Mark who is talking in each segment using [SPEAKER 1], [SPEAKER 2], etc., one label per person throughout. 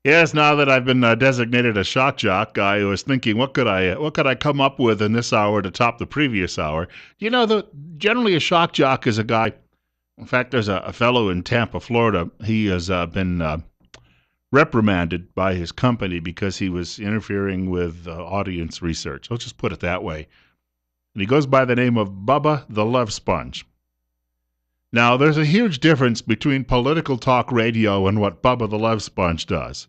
[SPEAKER 1] Yes, now that I've been designated a shock jock, I was thinking, what could I come up with in this hour to top the previous hour? Generally a shock jock is a guy. In fact, there's a fellow in Tampa, Florida. He has been reprimanded by his company because he was interfering with audience research. Let's just put it that way. And he goes by the name of Bubba the Love Sponge. Now, there's a huge difference between political talk radio and what Bubba the Love Sponge does.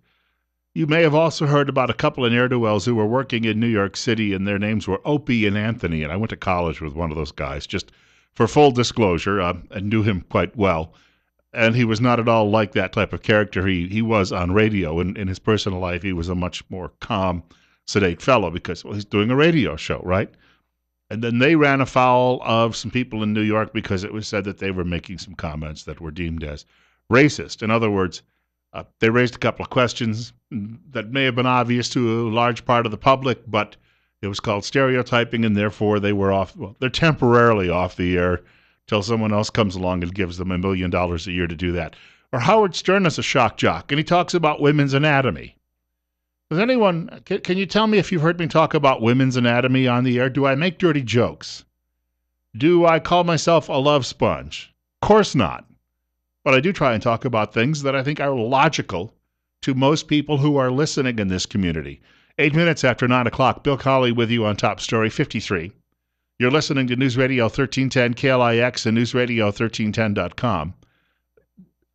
[SPEAKER 1] You may have also heard about a couple of ne'er-do-wells who were working in New York City, and their names were Opie and Anthony, and I went to college with one of those guys, just for full disclosure, and knew him quite well. And he was not at all like that type of character he was on radio. In his personal life, he was a much more calm, sedate fellow because, well, he's doing a radio show, right? And then they ran afoul of some people in New York because it was said that they were making some comments that were deemed as racist. In other words, they raised a couple of questions that may have been obvious to a large part of the public, but it was called stereotyping, and therefore they were off. Well, they're temporarily off the air till someone else comes along and gives them $1 million a year to do that. Or Howard Stern is a shock jock, and he talks about women's anatomy. Does anyone, can you tell me if you've heard me talk about women's anatomy on the air? Do I make dirty jokes? Do I call myself a love sponge? Of course not. But I do try and talk about things that I think are logical to most people who are listening in this community. 8 minutes after 9 o'clock, Bill Colley with you on Top Story 53. You're listening to News Radio 1310 KLIX and newsradio1310.com.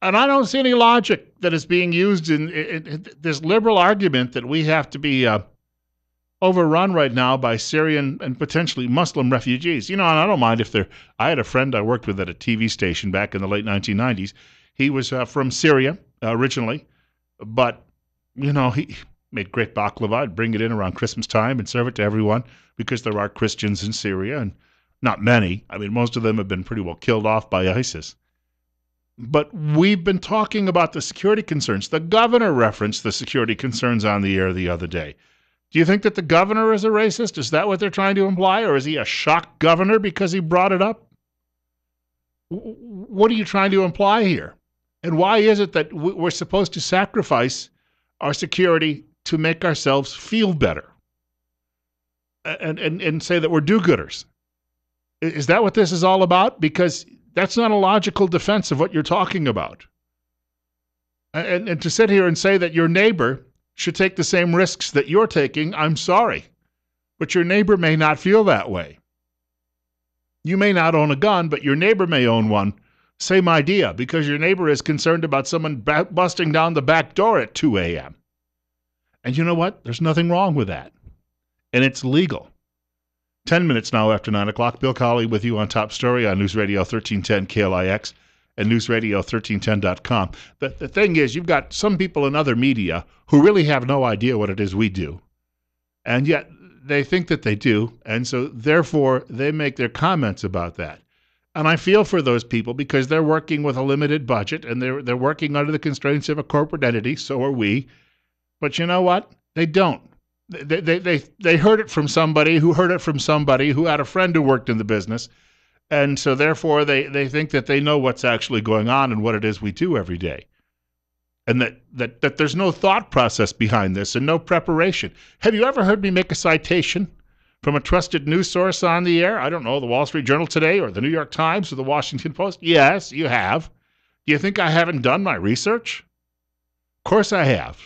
[SPEAKER 1] And I don't see any logic that is being used in this liberal argument that we have to be overrun right now by Syrian and potentially Muslim refugees. And I don't mind if they're... I had a friend I worked with at a TV station back in the late 1990s. He was from Syria originally, but, he made great baklava. I'd bring it in around Christmas time and serve it to everyone because there are Christians in Syria, and not many. I mean, most of them have been pretty well killed off by ISIS. But we've been talking about the security concerns. The governor referenced the security concerns on the air the other day. Do you think that the governor is a racist? Is that what they're trying to imply? Or is he a shock governor because he brought it up? What are you trying to imply here? And why is it that we're supposed to sacrifice our security to make ourselves feel better and say that we're do-gooders? Is that what this is all about? Because that's not a logical defense of what you're talking about. And to sit here and say that your neighbor should take the same risks that you're taking, I'm sorry. But your neighbor may not feel that way. You may not own a gun, but your neighbor may own one. Same idea, because your neighbor is concerned about someone busting down the back door at 2 a.m. And you know what? There's nothing wrong with that. And it's legal. 10 minutes now after 9 o'clock. Bill Colley with you on Top Story on News Radio 1310 KLIX and newsradio1310.com. The thing is, you've got some people in other media who really have no idea what it is we do. And yet they think that they do. And so therefore they make their comments about that. And I feel for those people because they're working with a limited budget and they're working under the constraints of a corporate entity. So are we. But you know what? They don't. They heard it from somebody who heard it from somebody who had a friend who worked in the business. And so therefore they think that they know what's actually going on and what it is we do every day. And that there's no thought process behind this and no preparation. Have you ever heard me make a citation from a trusted news source on the air? I don't know, the Wall Street Journal today or the New York Times or the Washington Post? Yes, you have. Do you think I haven't done my research? Of course I have.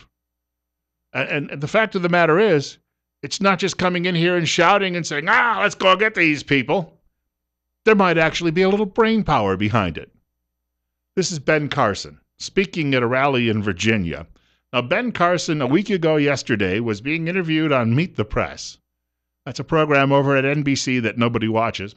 [SPEAKER 1] And the fact of the matter is, it's not just coming in here and shouting and saying, let's go get these people. There might actually be a little brain power behind it. This is Ben Carson, speaking at a rally in Virginia. Now, Ben Carson, a week ago yesterday, was being interviewed on Meet the Press. That's a program over at NBC that nobody watches.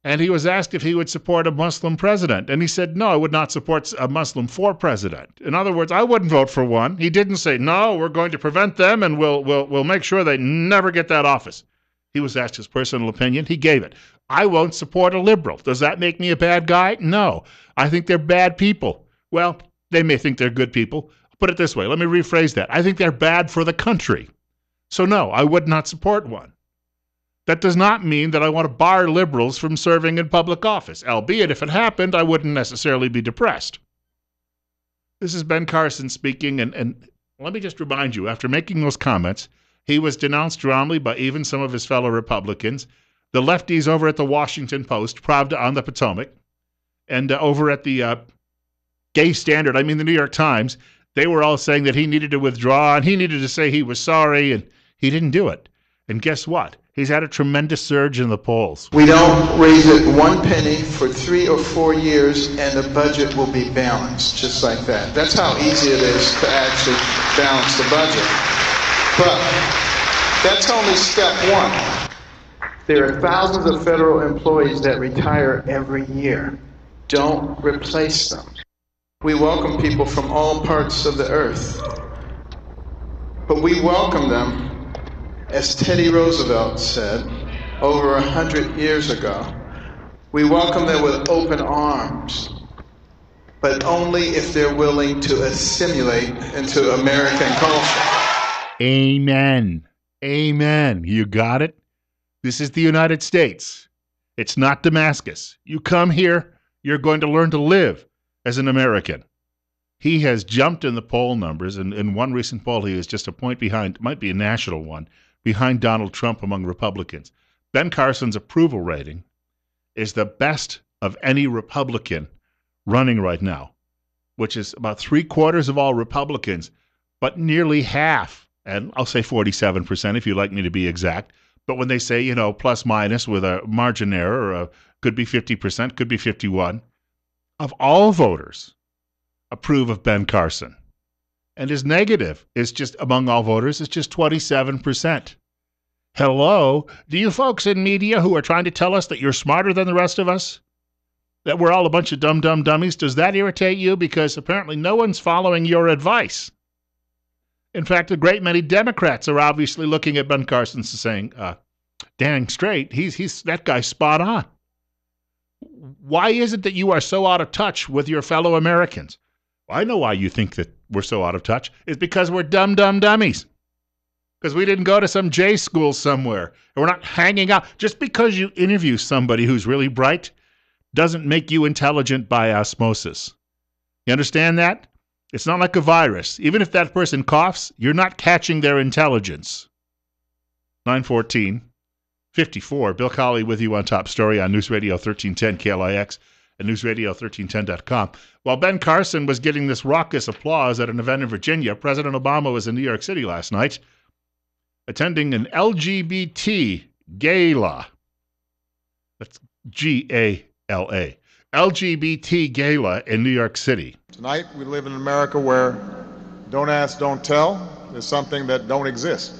[SPEAKER 1] And he was asked if he would support a Muslim president. And he said, no, I would not support a Muslim for president. In other words, I wouldn't vote for one. He didn't say, no, we're going to prevent them and we'll make sure they never get that office. He was asked his personal opinion. He gave it. I won't support a liberal. Does that make me a bad guy? No. I think they're bad people. Well, they may think they're good people. I'll put it this way. Let me rephrase that. I think they're bad for the country. So no, I would not support one. That does not mean that I want to bar liberals from serving in public office, albeit if it happened, I wouldn't necessarily be depressed. This is Ben Carson speaking, and let me just remind you, after making those comments, he was denounced roundly by even some of his fellow Republicans, the lefties over at the Washington Post, Pravda on the Potomac, and over at the Gay Standard, the New York Times. They were all saying that he needed to withdraw, and he needed to say he was sorry, and he didn't do it. And guess what? He's had a tremendous surge in the polls.
[SPEAKER 2] We don't raise it one penny for 3 or 4 years, and the budget will be balanced, just like that. That's how easy it is to actually balance the budget. But that's only step one. There are thousands of federal employees that retire every year. Don't replace them. We welcome people from all parts of the earth, but we welcome them, as Teddy Roosevelt said over 100 years ago. We welcome them with open arms, but only if they're willing to assimilate into American culture.
[SPEAKER 1] Amen. Amen. You got it? This is the United States. It's not Damascus. You come here, you're going to learn to live as an American. He has jumped in the poll numbers. And in one recent poll, he is just a point behind, might be a national one, behind Donald Trump among Republicans. Ben Carson's approval rating is the best of any Republican running right now, which is about 3/4 of all Republicans, but nearly half, and I'll say 47% if you'd like me to be exact. But when they say, plus minus with a margin error, could be 50%, could be 51%, of all voters approve of Ben Carson. And his negative is just, among all voters, is just 27%. Hello? Do you folks in media who are trying to tell us that you're smarter than the rest of us? That we're all a bunch of dumb dummies? Does that irritate you? Because apparently no one's following your advice. In fact, a great many Democrats are obviously looking at Ben Carson and saying, dang straight, he's that guy's spot on. Why is it that you are so out of touch with your fellow Americans? I know why you think that we're so out of touch. It's because we're dumb dummies. Because we didn't go to some J school somewhere. And we're not hanging out. Just because you interview somebody who's really bright doesn't make you intelligent by osmosis. You understand that? It's not like a virus. Even if that person coughs, you're not catching their intelligence. 9:14:54. Bill Colley with you on Top Story on News Radio 1310 KLIX and newsradio1310.com. While Ben Carson was getting this raucous applause at an event in Virginia, President Obama was in New York City last night attending an LGBT gala. That's G-A-L-A. LGBT gala in New York City.
[SPEAKER 3] Tonight, we live in America where don't ask, don't tell is something that don't exist.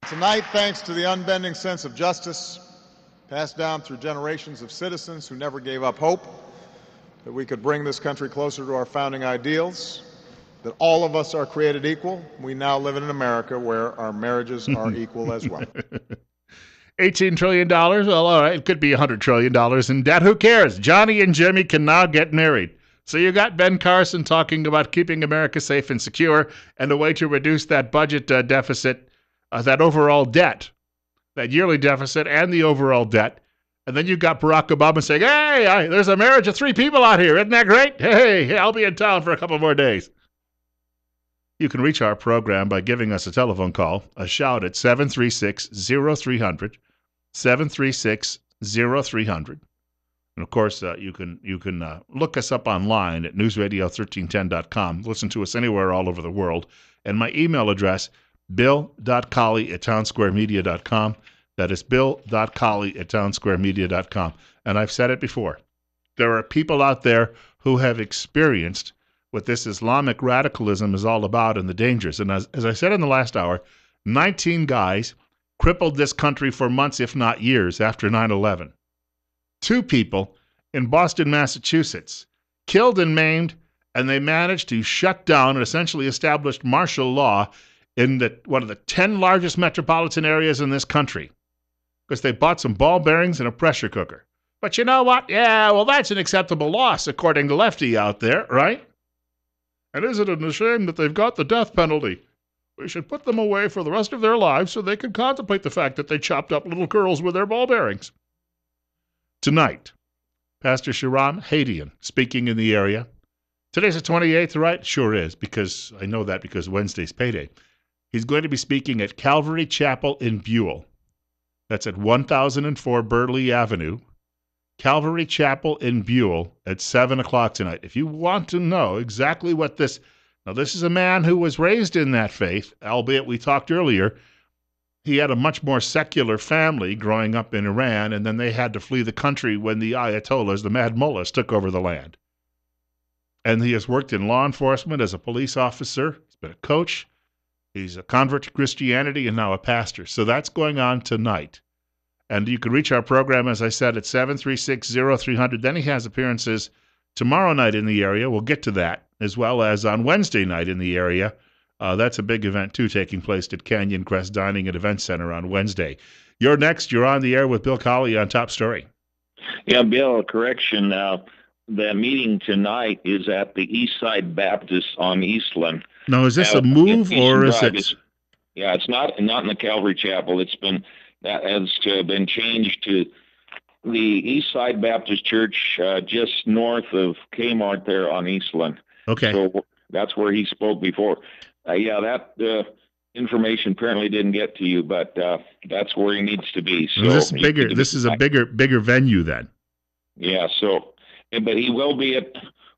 [SPEAKER 3] Tonight, thanks to the unbending sense of justice passed down through generations of citizens who never gave up hope that we could bring this country closer to our founding ideals, that all of us are created equal, we now live in an America where our marriages are equal as well.
[SPEAKER 1] $18 trillion? Well, all right, it could be $100 trillion in debt. Who cares? Johnny and Jimmy can now get married. So you got Ben Carson talking about keeping America safe and secure and a way to reduce that budget deficit, that overall debt, that yearly deficit and the overall debt. And then you got Barack Obama saying, hey, there's a marriage of 3 people out here. Isn't that great? Hey, I'll be in town for a couple more days. You can reach our program by giving us a telephone call, a shout at 736-0300, 736-0300. And, of course, you can look us up online at newsradio1310.com. Listen to us anywhere all over the world. And my email address, bill.colley@townsquaremedia.com. That is bill.colley@townsquaremedia.com. And I've said it before. There are people out there who have experienced what this Islamic radicalism is all about and the dangers. And as I said in the last hour, 19 guys crippled this country for months, if not years, after 9/11. 2 people in Boston, Massachusetts, killed and maimed, and they managed to shut down and essentially established martial law in one of the 10 largest metropolitan areas in this country because they bought some ball bearings and a pressure cooker. But you know what? Yeah, well, that's an acceptable loss, according to Lefty out there, right? And isn't it a shame that they've got the death penalty? We should put them away for the rest of their lives so they can contemplate the fact that they chopped up little girls with their ball bearings. Tonight, Pastor Sharon Hadian speaking in the area. Today's the 28th, right? Sure is, because I know that because Wednesday's payday. He's going to be speaking at Calvary Chapel in Buell. That's at 1004 Burley Avenue. Calvary Chapel in Buell at 7 o'clock tonight. If you want to know exactly what this... Now, this is a man who was raised in that faith, albeit we talked earlier. He had a much more secular family growing up in Iran, and then they had to flee the country when the Ayatollahs, the Mad Mullahs, took over the land. And he has worked in law enforcement as a police officer. He's been a coach. He's a convert to Christianity and now a pastor. So that's going on tonight. And you can reach our program, as I said, at 736-0300. Then he has appearances tomorrow night in the area. We'll get to that, as well as on Wednesday night in the area. That's a big event, too, taking place at Canyon Crest Dining and Event Center on Wednesday. You're next. You're on the air with Bill Colley on Top Story.
[SPEAKER 4] Yeah, Bill, correction. The meeting tonight is at the East Side Baptist on Eastland.
[SPEAKER 1] Now, is this a move or is it?
[SPEAKER 4] Yeah, it's not in the Calvary Chapel. That has been changed to the East Side Baptist Church just north of Kmart there on Eastland.
[SPEAKER 1] Okay.
[SPEAKER 4] So that's where he spoke before. That information apparently didn't get to you, but that's where he needs to be. So
[SPEAKER 1] this is a bigger venue then.
[SPEAKER 4] Yeah. So, but he will be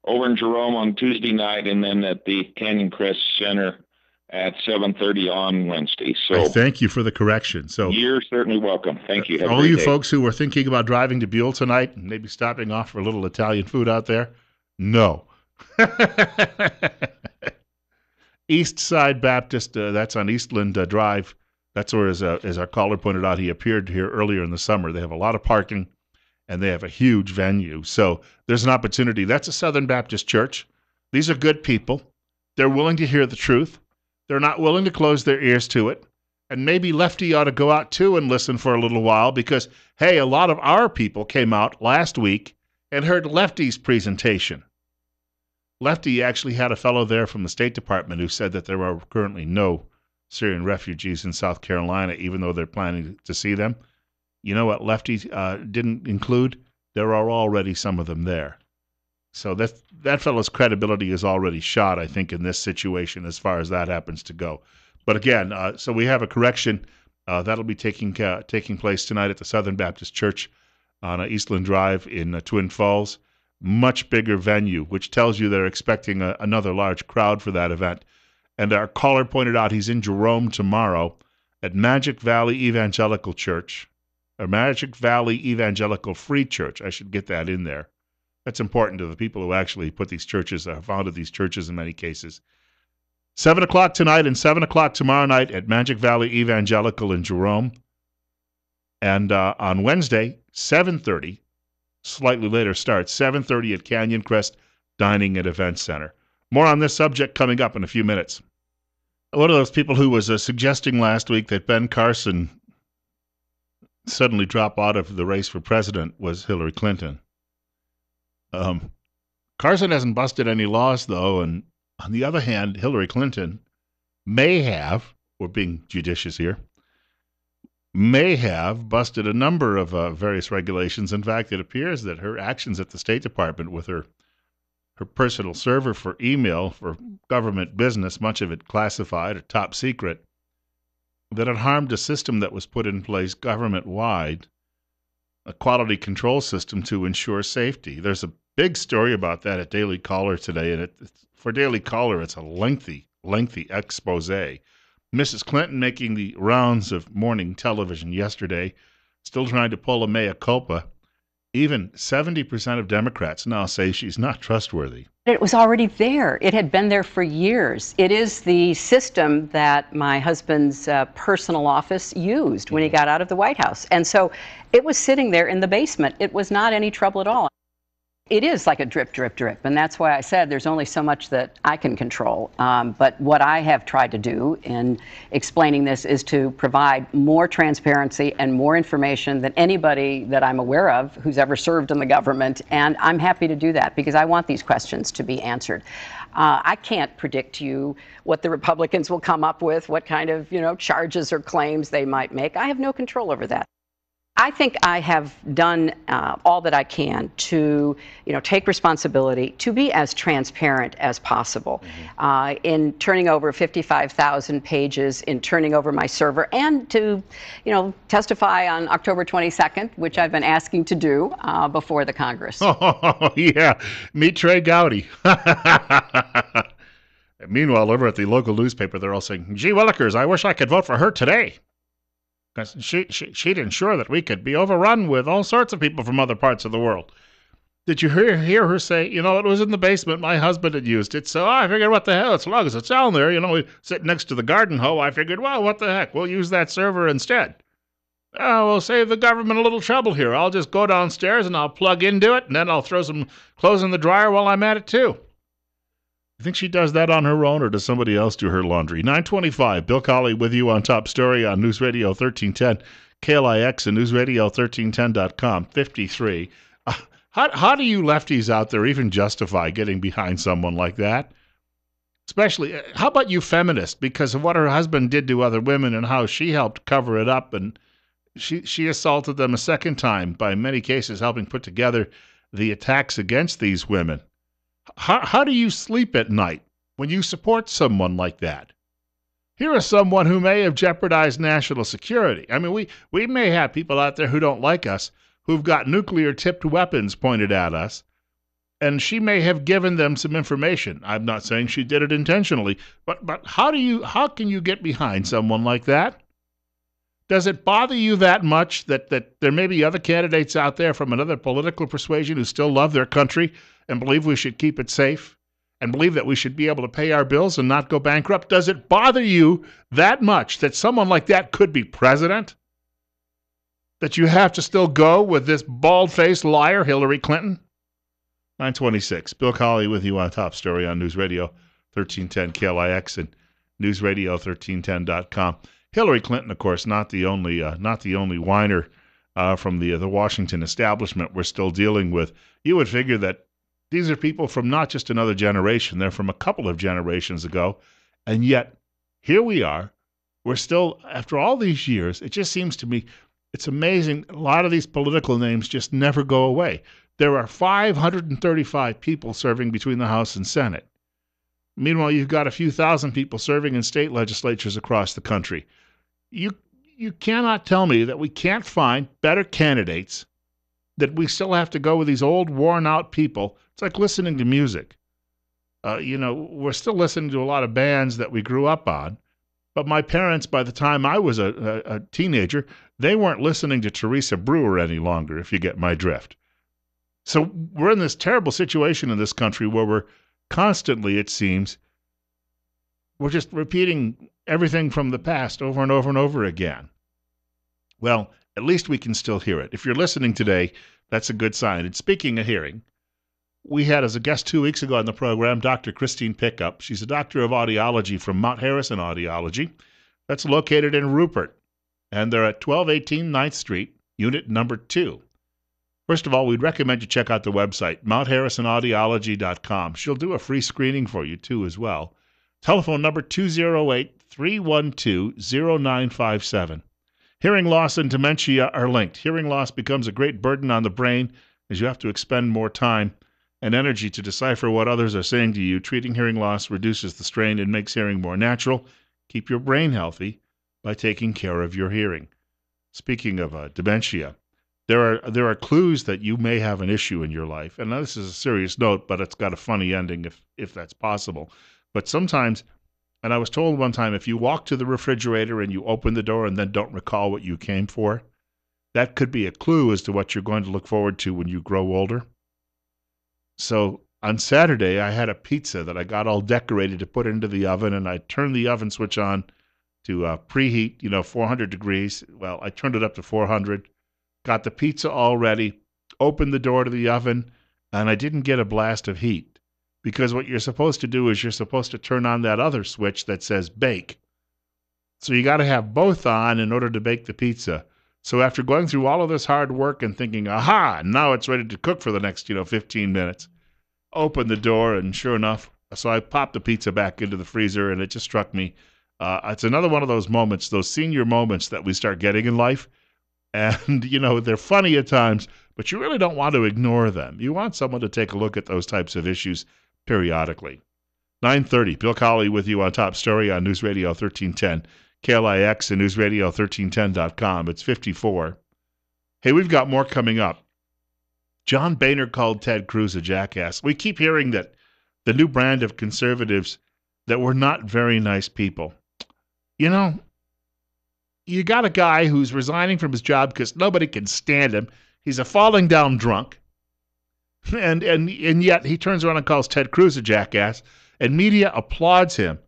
[SPEAKER 4] over in Jerome on Tuesday night, and then at the Canyon Crest Center at 7:30 on Wednesday. So
[SPEAKER 1] thank you for the correction. So
[SPEAKER 4] you're certainly welcome. Thank you.
[SPEAKER 1] All you folks who were thinking about driving to Buell tonight and maybe stopping off for a little Italian food out there, no. East Side Baptist, that's on Eastland Drive. That's where, as our caller pointed out, he appeared here earlier in the summer. They have a lot of parking, and they have a huge venue. So there's an opportunity. That's a Southern Baptist church. These are good people. They're willing to hear the truth. They're not willing to close their ears to it. And maybe Lefty ought to go out too and listen for a little while because, hey, a lot of our people came out last week and heard Lefty's presentation. Lefty actually had a fellow there from the State Department who said that there are currently no Syrian refugees in South Carolina, even though they're planning to see them. You know what Lefty didn't include? There are already some of them there. So that fellow's credibility is already shot, I think, in this situation as far as that happens to go. But again, so we have a correction. That'll be taking place tonight at the Southern Baptist Church on Eastland Drive in Twin Falls. Much bigger venue, which tells you they're expecting another large crowd for that event. And our caller pointed out he's in Jerome tomorrow at Magic Valley Evangelical Church, or Magic Valley Evangelical Free Church. I should get that in there. That's important to the people who actually put these churches, founded these churches in many cases. 7 o'clock tonight and 7 o'clock tomorrow night at Magic Valley Evangelical in Jerome. And on Wednesday, 7:30, slightly later start, 7:30 at Canyon Crest Dining and Event Center. More on this subject coming up in a few minutes. One of those people who was suggesting last week that Ben Carson suddenly drop out of the race for president was Hillary Clinton. Carson hasn't busted any laws, though, and on the other hand, Hillary Clinton may have, we're being judicious here, may have busted a number of various regulations. In fact, it appears that her actions at the State Department with her personal server for email for government business, much of it classified or top secret, that it harmed a system that was put in place government-wide, a quality control system to ensure safety. There's a big story about that at Daily Caller today, and for Daily Caller, it's a lengthy expose. Mrs. Clinton making the rounds of morning television yesterday, still trying to pull a mea culpa. Even 70% of Democrats now say she's not trustworthy.
[SPEAKER 5] It was already there. It had been there for years. It is the system that my husband's personal office used when he got out of the White House. And so it was sitting there in the basement. It was not any trouble at all. It is like a drip, drip, drip. And that's why I said there's only so much that I can control. But what I have tried to do in explaining this is to provide more transparency and more information than anybody that I'm aware of who's ever served in the government. And I'm happy to do that because I want these questions to be answered. I can't predict to you what the Republicans will come up with, what kind of, charges or claims they might make. I have no control over that. I think I have done all that I can to, take responsibility to be as transparent as possible in turning over 55,000 pages, in turning over my server, and to, testify on October 22nd, which I've been asking to do before the Congress.
[SPEAKER 1] Oh, yeah. Meet Trey Gowdy. Meanwhile, over at the local newspaper, they're all saying, gee willikers, I wish I could vote for her today. Because she'd ensure that we could be overrun with all sorts of people from other parts of the world. Did you hear her say, it was in the basement, my husband had used it, so I figured, what the hell, as long as it's down there, we sit next to the garden hoe, I figured, well, what the heck, we'll use that server instead. We'll save the government a little trouble here. I'll just go downstairs and I'll plug into it, and then I'll throw some clothes in the dryer while I'm at it, too. You think she does that on her own, or does somebody else do her laundry? 9:25, Bill Colley with you on Top Story on News Radio 1310, KLIX and newsradio1310.com, 53. How do you lefties out there even justify getting behind someone like that? Especially, how about you feminists? Because of what her husband did to other women and how she helped cover it up, and she assaulted them a second time, by many cases helping put together the attacks against these women. How do you sleep at night when you support someone like that? Here is someone who may have jeopardized national security. I mean, we may have people out there who don't like us, who've got nuclear-tipped weapons pointed at us, and she may have given them some information. I'm not saying she did it intentionally, but how can you get behind someone like that? Does it bother you that much that there may be other candidates out there from another political persuasion who still love their country and believe we should keep it safe and believe that we should be able to pay our bills and not go bankrupt? Does it bother you that much that someone like that could be president? That you have to still go with this bald-faced liar, Hillary Clinton? 9:26, Bill Colley with you on Top Story on News Radio 1310 KLIX and newsradio1310.com. Hillary Clinton, of course, not the only whiner from the Washington establishment we're still dealing with. You would figure that these are people from not just another generation; they're from a couple of generations ago, and yet here we are. We're still, after all these years, it just seems to me, it's amazing. A lot of these political names just never go away. There are 535 people serving between the House and Senate. Meanwhile, you've got a few thousand people serving in state legislatures across the country. You cannot tell me that we can't find better candidates, that we still have to go with these old, worn-out people. It's like listening to music. We're still listening to a lot of bands that we grew up on, but my parents, by the time I was a teenager, they weren't listening to Teresa Brewer any longer, if you get my drift. So we're in this terrible situation in this country where we're constantly, it seems, we're just repeating everything from the past over and over and over again. Well, at least we can still hear it. If you're listening today, that's a good sign. And speaking of hearing, we had as a guest 2 weeks ago on the program Dr. Christine Pickup. She's a doctor of audiology from Mount Harrison Audiology. That's located in Rupert. And they're at 1218 9th Street, unit number 2. First of all, we'd recommend you check out the website, mountharrisonaudiology.com. She'll do a free screening for you, too, as well. Telephone number 208-312-0957. Hearing loss and dementia are linked. Hearing loss becomes a great burden on the brain as you have to expend more time and energy to decipher what others are saying to you. Treating hearing loss reduces the strain and makes hearing more natural. Keep your brain healthy by taking care of your hearing. Speaking of dementia, there are clues that you may have an issue in your life. And now this is a serious note, but it's got a funny ending if that's possible. But sometimes, and I was told one time, if you walk to the refrigerator and you open the door and then don't recall what you came for, that could be a clue as to what you're going to look forward to when you grow older. So on Saturday, I had a pizza that I got all decorated to put into the oven, and I turned the oven switch on to preheat, 400 degrees. Well, I turned it up to 400, got the pizza all ready, opened the door to the oven, and I didn't get a blast of heat. Because what you're supposed to do is you're supposed to turn on that other switch that says bake. So you got to have both on in order to bake the pizza. So after going through all of this hard work and thinking, aha, now it's ready to cook for the next, 15 minutes, open the door, and sure enough, so I popped the pizza back into the freezer, and it just struck me. It's another one of those moments, those senior moments that we start getting in life, And, they're funny at times, but you really don't want to ignore them. You want someone to take a look at those types of issues periodically. 9:30, Bill Colley with you on Top Story on News Radio 1310, KLIX and newsradio1310.com. It's 54. Hey, we've got more coming up. John Boehner called Ted Cruz a jackass. We keep hearing that the new brand of conservatives, that we're not very nice people. You got a guy who's resigning from his job because nobody can stand him. He's a falling down drunk. And yet he turns around and calls Ted Cruz a jackass, and media applauds him.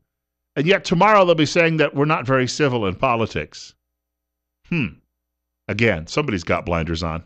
[SPEAKER 1] And yet tomorrow they'll be saying that we're not very civil in politics. Again, somebody's got blinders on.